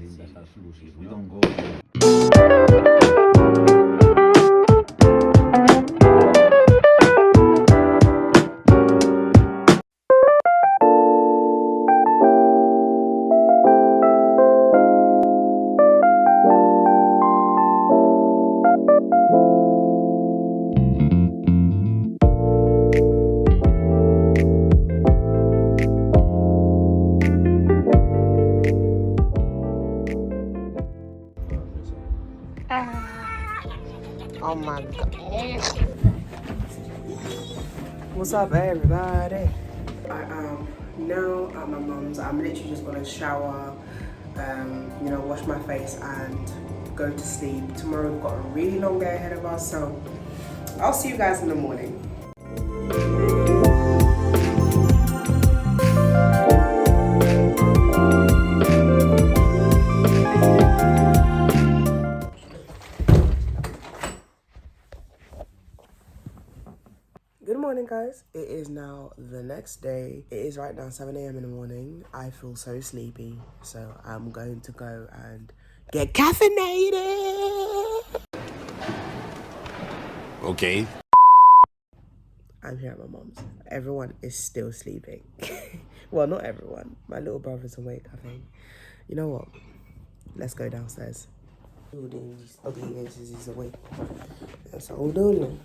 We don't go. Oh my god. What's up, everybody? I am now at my mum's. I'm literally just gonna shower, wash my face and go to sleep. Tomorrow we've got a really long day ahead of us, so I'll see you guys in the morning. Good morning, guys. It is now the next day. It is right now 7 a.m. in the morning. I feel so sleepy, so I'm going to go and get caffeinated. Okay. I'm here at my mom's. Everyone is still sleeping. Well, not everyone. My little brother's awake, I think. You know what? Let's go downstairs. Okay, yes, he's awake. That's all we're doing.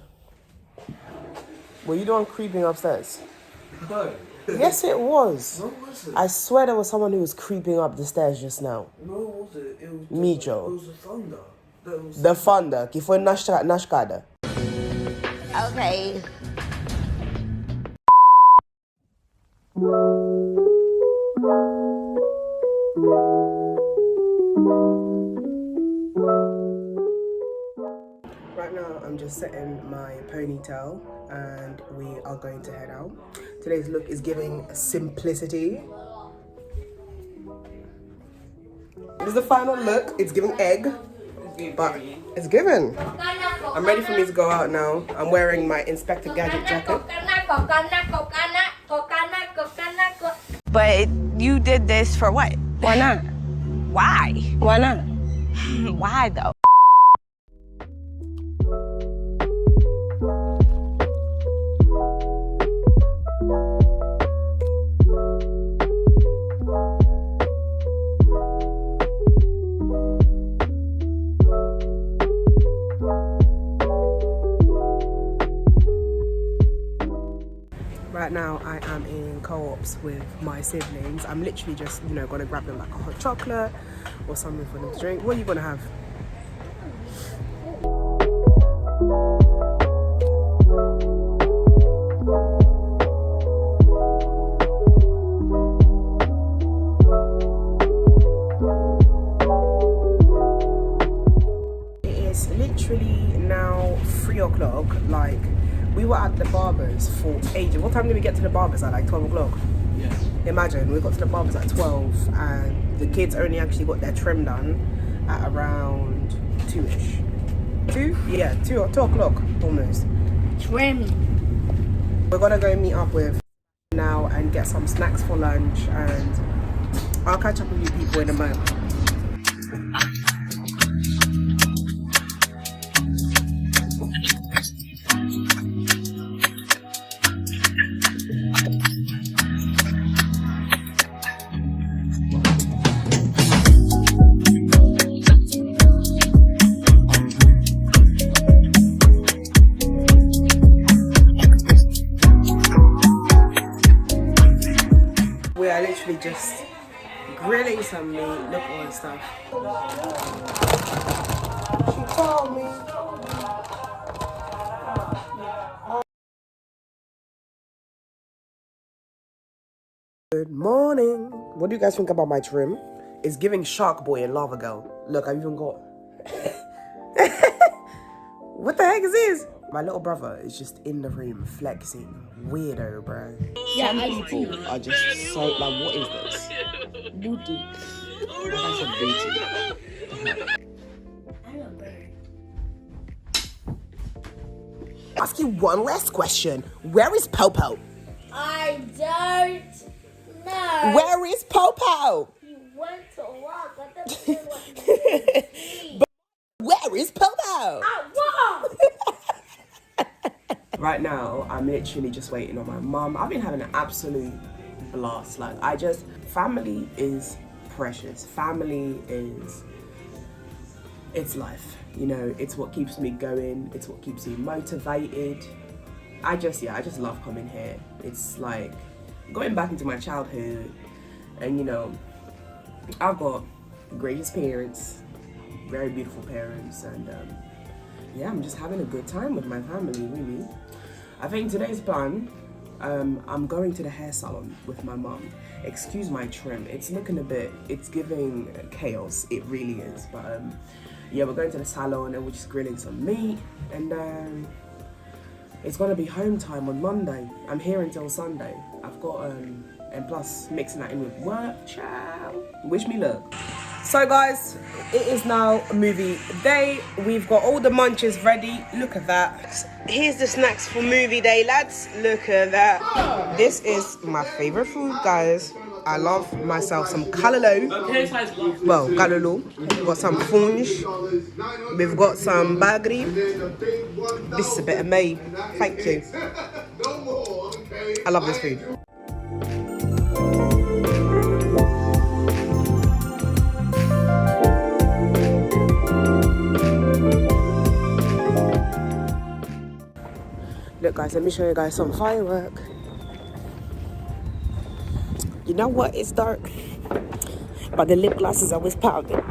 Were you the one creeping upstairs? No. Yes, it was. No, was it? I swear there was someone who was creeping up the stairs just now. No, was it? It was Me, Joe. It was the thunder. The thunder. Que foi na escada. Okay. Right now, I'm just setting my ponytail and we are going to head out. Today's look is giving simplicity. This is the final look. It's giving egg, but it's given. I'm ready for me to go out now. I'm wearing my Inspector Gadget jacket. But you did this for what? Why not? Why? Why not? Why though? Right now, I am in co-ops with my siblings. I'm literally just, gonna grab them like a hot chocolate or something for them to drink. What are you gonna have? It is literally now 3 o'clock. Like, we were at the barbers for ages. What time did we get to the barbers at? Like 12 o'clock? Yes. Imagine, we got to the barbers at 12 and the kids only actually got their trim done at around 2-ish. 2? Yeah, 2 o'clock almost. Trim. We're gonna go meet up with now and get some snacks for lunch, and I'll catch up with you people in a moment. We are literally just grilling some meat. Look at all the stuff. She told me. Good morning. What do you guys think about my trim? It's giving Shark Boy and Lava Girl. Look, I've even got... What the heck is this? My little brother is just in the room flexing. Weirdo, bro. Yeah, Some people are just so... Like, what is this? Booty. That's a booty. I'm a bird. Ask you one last question. Where is Popo? I don't know. Where is Popo? He went to walk at the It's Popo. Right now, I'm literally just waiting on my mum. I've been having an absolute blast. Like, family is precious. Family is, it's life. You know, it's what keeps me going. It's what keeps me motivated. I just love coming here. It's like going back into my childhood. And, you know, I've got gracious parents, very beautiful parents. And, yeah, I'm just having a good time with my family, really. I think today's plan, I'm going to the hair salon with my mum. Excuse my trim, it's looking it's giving chaos, it really is. But yeah, we're going to the salon and we're just grilling some meat. And it's gonna be home time on Monday. I'm here until Sunday. I've got, and plus mixing that in with work, ciao. Wish me luck. So guys, it is now movie day. We've got all the munches ready. Look at that. Here's the snacks for movie day, lads. Look at that. This is my favorite food, guys. I love myself some callaloo. Well, callaloo. We've got some funge. We've got some bagri. This is a bit of me. Thank you. I love this food. Look guys, let me show you guys some firework. You know what, it's dark, but the lip gloss is always popping.